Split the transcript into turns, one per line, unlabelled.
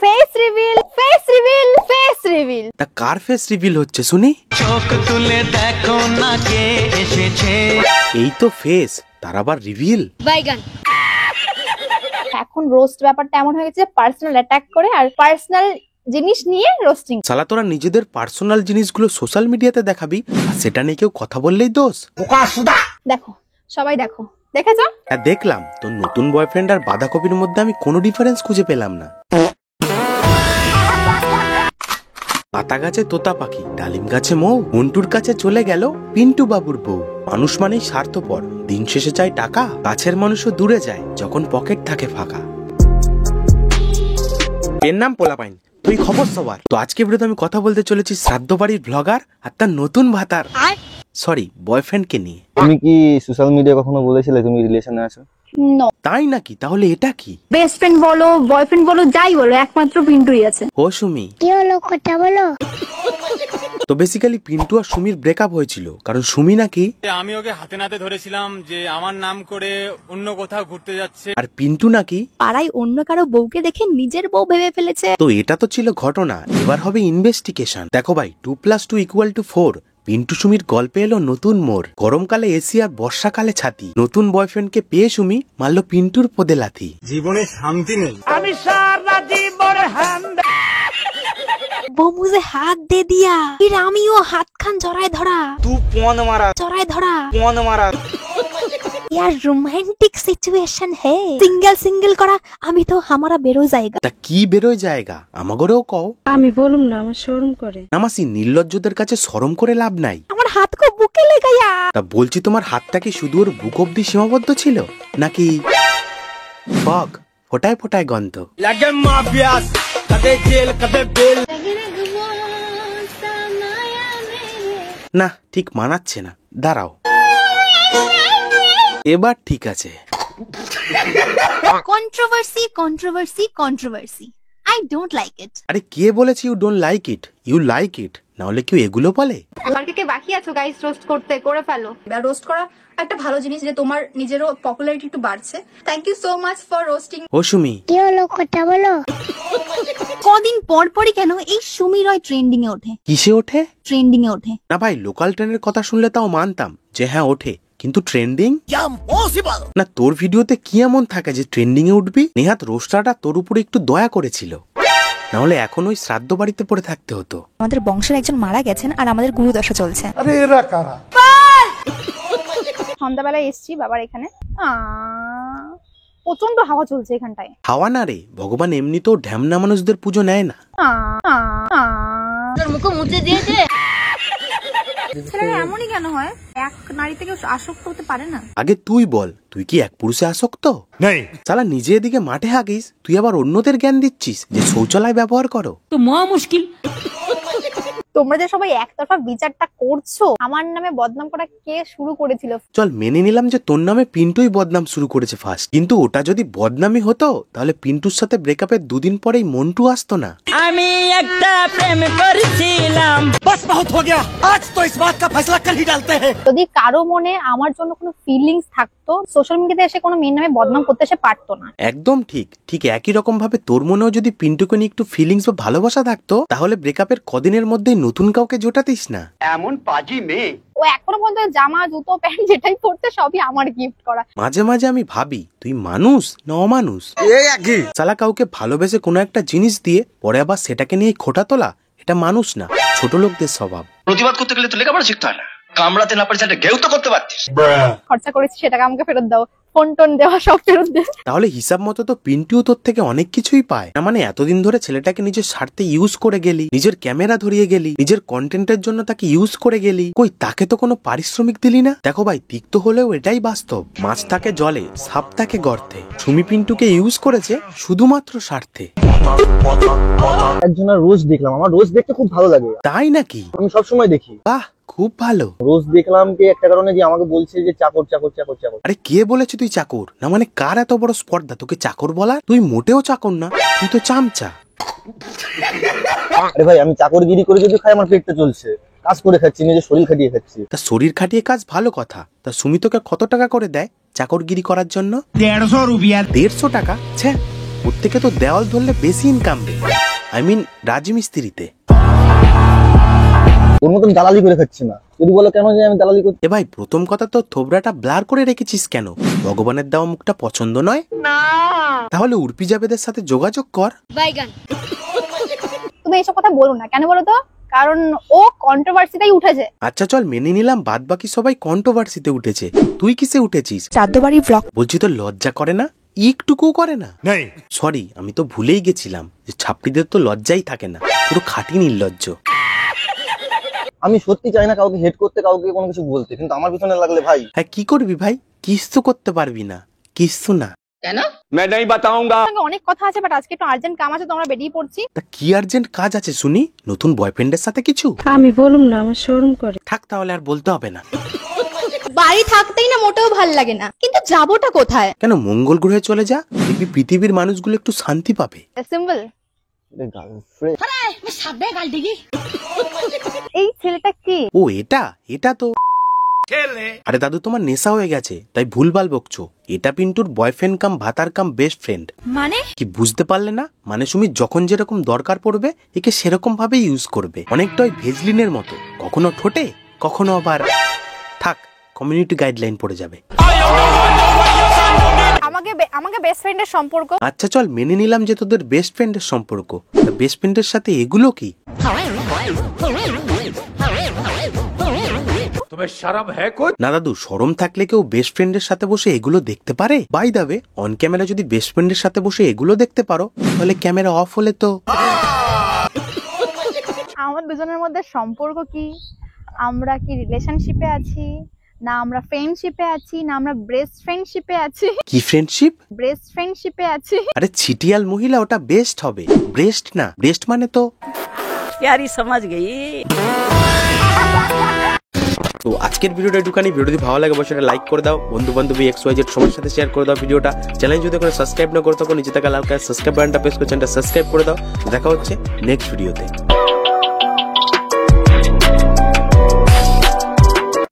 Face reveal, face reveal, face reveal.
তা কার face reveal হচ্ছে শুনি?
চোখ তুলে দেখো না কে এসেছে।
এই তো ফেস, তার আবার রিভিল।
বাইগান। এখন রোস্ট ব্যাপারটা এমন হয়ে গেছে পার্সোনাল অ্যাটাক করে আর পার্সোনাল জিনিস নিয়ে রোস্টিং।
শালা তোরা নিজেদের পার্সোনাল জিনিসগুলো সোশ্যাল মিডিয়াতে দেখাবি আর সেটা নিয়ে কেউ কথা বললেই দোষ।
দেখো, সবাই দেখো, দেখেছো?
হ্যাঁ দেখলাম, তোর নতুন বয়ফ্রেন্ড আর বাঁধাকপির মধ্যে আমি কোনো ডিফারেন্স খুঁজে পেলাম না। পাতা গাছে তোতা পাখি, ডালিম গাছে মৌ, মন্টুর কাছে চলে গেল পিন্টু বাবুর বউ। মানুষ মানেই স্বার্থপর, দিন শেষে চাই টাকা। কাছের মানুষও দূরে যায় যখন পকেট থাকে ফাঁকা। এর নাম পোলাপাইন, তুই খবর সবার। তো আজকে ভিডিওতে আমি কথা বলতে চলেছি শ্রাদ্ধ বাড়ির ব্লগার আর তার নতুন ভাতার সরি বয়ফ্রেন্ডকে নিয়ে।
তুমি কি সোশ্যাল মিডিয়া কখনো বলেছিলে তুমি রিলেশনে আছো?
নো।
তাই নাকি? তাহলে এটা কি?
বেস্ট ফ্রেন্ড বলো, বয়ফ্রেন্ড বলো, যাই বলো, একমাত্র পিন্টুই আছে।
ও সুমি,
কি হলো কথা বলো।
তো বেসিক্যালি পিন্টু আর সুমির ব্রেকআপ হয়েছিল কারণ সুমি নাকি
আমি ওকে হাতে নাতে ধরেছিলাম যে আমার নাম করে অন্য কোথাও ঘুরতে যাচ্ছে,
আর পিন্টু নাকি
পাড়ায় অন্য কারো বউকে দেখে নিজের বউ ভেবে ফেলেছে।
তো এটা তো ছিল ঘটনা, এবার হবে ইনভেস্টিগেশন। দেখো ভাই, 2+2 = 4। পিন্টু সুমির গল্পে এলো নতুন মোড়। গরমকালে এসি আর বর্ষাকালে ছাতি। নতুন বয়ফ্রেন্ডকে পেয়ে সুমি মারলো পিন্টুর পদে লাথি।
জীবনে শান্তি নেই।
वो मुझे हाथ दे दिया, फिर आमियो हाथ खान जराए धरा।
तू पोन मारा,
जराए धरा।
पोन मारा।
यार रोमांटिक सिचुएशन है, सिंगल सिंगल करा আমি তো हमारा বেরো জায়গা।
তা কি বেরোয় জায়গা আমাগরেও কও।
আমি বলুম না, আমার শরম করে।
নামাসি, নির্লজ্জদের কাছে শরম করে লাভ নাই।
আমার হাত কো বুকে লেগে গয়া।
তা বলছি, তোমার হাতটা কি শুধু ওর বুক অব্দি সীমাবদ্ধ ছিল নাকি ফগ ফোটায় ফোটায় গন্ধ?
লাগে মাফিয়াস, কদে জেল কদে বেল।
না, ঠিক মানাচ্ছে না, দাঁড়াও। এবার ঠিক আছে।
Controversy controversy controversy, I don't like it.
আরে কে বলেছে you don't like it? You like it, না হলে কেউ এগুলো বলে?
কালকে কে বাকি আছো গাইস রোস্ট করতে? করে ফেলো। রোস্ট করা একটা ভালো জিনিস, যে তোমার নিজেরও পপুলারিটি একটু বাড়ছে। Thank you so much for roasting.
ও সুমি,
কি হলো কথা বলো। কদিন পর পরই কেন এই সুমি রয় ট্রেন্ডিং এ ওঠে?
কিসে ওঠে?
ট্রেন্ডিং এ ওঠে।
না ভাই, লোকাল ট্রেনের কথা শুনলে তাও মানতাম যে হ্যাঁ ওঠে, কিন্তু ট্রেন্ডিং না। তোর ভিডিওতে কি এমন থাকে যে ট্রেন্ডিং এ উঠবি? নেহাত রোস্টারটা তোর উপরে একটু দয়া করেছিল, না হলে এখন ওই শ্রাদ্ধ বাড়িতে পড়ে থাকতে হতো।
আমাদের বংশের একজন মারা গেছেন আর আমাদের গুরুদশা চলছে।
আরে এরা কারা?
সন্ধ্যাবেলায় এসছি বাবার এখানে, প্রচন্ড হাওয়া চলছে এখানটায়।
হাওয়া না রে, ভগবান এমনিতেও ঢ্যামনা মানুষদের পুজো নেয় না।
মুখ মুছে দিয়েছে। ছেলেরা এমনই কেন হয়? এক নারী থেকে আসক্ত হতে পারে না?
আগে তুই বল, তুই কি এক পুরুষে আসক্ত? শালা নিজে এদিকে মাঠে হাগিস, তুই আবার অন্যদের জ্ঞান দিচ্ছিস যে শৌচালয় ব্যবহার করো।
তো মহা মুশকিল।
তোমরা যে সবাই একতরফা বিচারটা করছো, আমার নামে বদনাম করা কে শুরু করেছিল?
চল মেনে নিলাম যে তোর নামে পিন্টুই বদনাম শুরু করেছে ফার্স্ট, কিন্তু ওটা যদি বদনামই হতো তাহলে পিন্টুর সাথে ব্রেকআপের 2 দিন পরেই মন্টু আসতো না।
আমি একটা প্রেম করেছিলাম, বাস বহুত হো গয়া, আজ তো ইস বাত কা ফয়সালা কল হি ডালতে হ্যায়।
যদি কারো মনে আমার জন্য কোনো ফিলিংস থাকতো, সোশ্যাল মিডিয়াতে এসে কোনো মেয়ের নামে বদনাম করতে সে পারতো না।
একদম ঠিক। ঠিক একই রকম ভাবে তোর মনেও যদি পিন্টুকে নিয়ে একটু ফিলিংস বা ভালোবাসা থাকতো, তাহলে ব্রেকআপের কদিনের মধ্যেই নতুন কাউকে জোটাতিস না।
এমন পাজি মেয়ে।
ও এখনো পর্যন্ত জামা জুতো প্যান্ট যেটাই পরতে সবই আমার গিফট করা।
মাঝে মাঝে আমি ভাবি তুই মানুষ না অমানুষ। শালা কাউকে ভালোবেসে কোনো একটা জিনিস দিয়ে পরে আবার সেটাকে নিয়ে খোটা তোলা, এটা মানুষ না, ছোট লোকদের স্বভাব।
প্রতিবাদ করতে গেলে তো লেখাপড়া শিখতে হয় না, কামড়াতে না পারছিস গেউ তো করতে পারতিস।
খরচা করেছি সেটাকে আমাকে ফেরত দাও, ফোন টোন দেওয়া সব ফেরত দে।
তাহলে হিসাব মতো তো পিন্টুও তোর থেকে অনেক কিছুই পায় না। মানে এতদিন ধরে ছেলেটাকে নিজের স্বার্থে ইউজ করে গেলি, নিজের ক্যামেরা ধরিয়ে গেলি, নিজের কন্টেন্টের জন্য তাকে ইউজ করে গেলি, কই তাকে তো কোনো পারিশ্রমিক দিলি না। দেখো ভাই, তিক্ত হলেও এটাই বাস্তব। মাছ থাকে জলে, সাপ থাকে গর্তে। সুমি পিন্টুকে ইউজ করেছে শুধুমাত্র স্বার্থে।
একজনের রোজ দেখলাম, আমার রোজ দেখতে খুব ভালো লাগে।
তাই নাকি?
আমি সবসময় দেখি।
বাহ, খুব ভালো।
রোজ দেখলাম কি একটা কারণে যে আমাকে বলছে যে চাকর চাকর চাকর চাকর।
আরে কে বলেছে তুই চাকর? না মানে কার এত বড় স্পর্ধা তোকে চাকর বলা? তুই মোটেও চাকর না, তুই তো চামচা।
আরে ভাই, আমি চাকরগিরি করে যদি খাই আমার পেটটা চলছে, কাজ করে খাচ্ছি, নিজের শরীর খাটিয়ে খাচ্ছি।
তা শরীর খাটিয়ে কাজ ভালো কথা, তা সুমি তোকে কত টাকা করে দেয় চাকরগিরি করার জন্য?
150 রুপিয়া।
150 টাকা? ছে, ওর থেকে তো দেওয়াল ধরলে বেশি ইনকাম দেয়, আই মিন রাজমিস্ত্রিতে।
ওর মতন দালালি করে খাচ্ছি না, যদি বলো কেন যে আমি দালালি করছি।
এ ভাই, প্রথম কথা তো থোবরাটা ব্লার করে রেখেছিস কেন? ভগবানের দেওয়া মুখটা পছন্দ নয়? তাহলে উর্পি জাবেদের সাথে যোগাযোগ কর।
তুমি এসব কথা বলো না, কেন বলো তো? কারণ ও কন্ট্রোভার্সিতেই উঠেছে।
আচ্ছা চল মেনে নিলাম বাদ বাকি সবাই কন্ট্রোভার্সিতে উঠেছে, তুই কিসে উঠেছিস?
চাঁদবাড়ি ব্লগ।
বলছি তো লজ্জা করে না? একটুকুও করে না? সরি, আমি তো ভুলেই গেছিলাম যে ছাপড়িদের তো লজ্জাই থাকে না, পুরো খাঁটি নির্লজ্জ।
আমি সত্যি চাই না কাউকে হেড করতে, কাউকে কোনো কিছু বলতে, কিন্তু আমার পিছনে লাগলে ভাই।
হ্যাঁ, কি করবি ভাই? কিচ্ছু করতে পারবি না, কিচ্ছু না।
সঙ্গে অনেক কথা আছে, বাট আজকে একটু আর্জেন্ট কাম আছে, তো আমরা বেরিয়ে পড়ছি।
তা কি আর্জেন্ট কাজ আছে শুনি? নতুন বয়ফ্রেন্ডের সাথে কিছু?
আমি বলুম না, আমার শরম করে।
থাক তাহলে, আর বলতে হবে না।
বাড়ি থাকতেই না মোটেও ভাল লাগে না, কিন্তু যাবোটা কোথায়?
কেন মঙ্গল গ্রহে চলে যা, দেখবি পৃথিবীর মানুষগুলো একটু শান্তি পাবে।
সিম্পল।
গার্লফ্রেন্ড
এই ছেলেটা কি?
ও এটা তো আরে দাদু, তোমার নেশা হয়ে গেছে তাই ভুলভাল বকছো। এটা পিন্টুর বয়ফ্রেন্ড কাম ভাতার কাম বেস্ট ফ্রেন্ড।
মানে
কি বুঝতে পারলে না? মানে সুমি যখন যেরকম দরকার পড়বে একে সেরকম ভাবে ইউজ করবে, অনেকটা ওই ভেজলিনের মতো, কখনো ঠোঁটে কখনো আবার। থাক, কমিউনিটি গাইডলাইন পড়ে যাবে।
আমাকে বেস্ট ফ্রেন্ডের সম্পর্ক।
আচ্ছা চল মেনে নিলাম যে তোদের বেস্ট ফ্রেন্ডের সম্পর্ক, বেস্ট ফ্রেন্ডের সাথে এগুলো কি? না দাদু, শরম থাকলে কেউ বেস্ট ফ্রেন্ডের সাথে বসে এগুলো দেখতে পারে? By the way, on camera যদি বেস্ট ফ্রেন্ডের সাথে বসে এগুলো দেখতে পারো, তাহলে ক্যামেরা অফ হলে তো।
আমার দুজনের মধ্যে সম্পর্ক কি? আমরা কি রিলেশনশিপে আছি, না আমরা ফ্রেন্ডশিপে আছি, না আমরা বেস্ট ফ্রেন্ডশিপে আছি?
কি ফ্রেন্ডশিপ?
বেস্ট ফ্রেন্ডশিপে আছি।
আরে ছিটিয়াল মহিলা, ওটা বেস্ট হবে, ব্রেস্ট না। ব্রেস্ট মানে তো।
प्यारी समझ गई।
তো আজকের ভিডিওটা একটুখানি, ভিডিও যদি ভালো লাগে অবশ্যই লাইক করে দাও, বন্ধু বান্ধবী XYZ সবার সাথে শেয়ার করে দাও ভিডিওটা। চ্যানেল যদি করে সাবস্ক্রাইব না করে থাকো, নিচে থাকা লাল কালার সাবস্ক্রাইব বাটনটা প্রেস করে চ্যানেলটা সাবস্ক্রাইব করে দাও। দেখা হচ্ছে নেক্সট ভিডিওতে।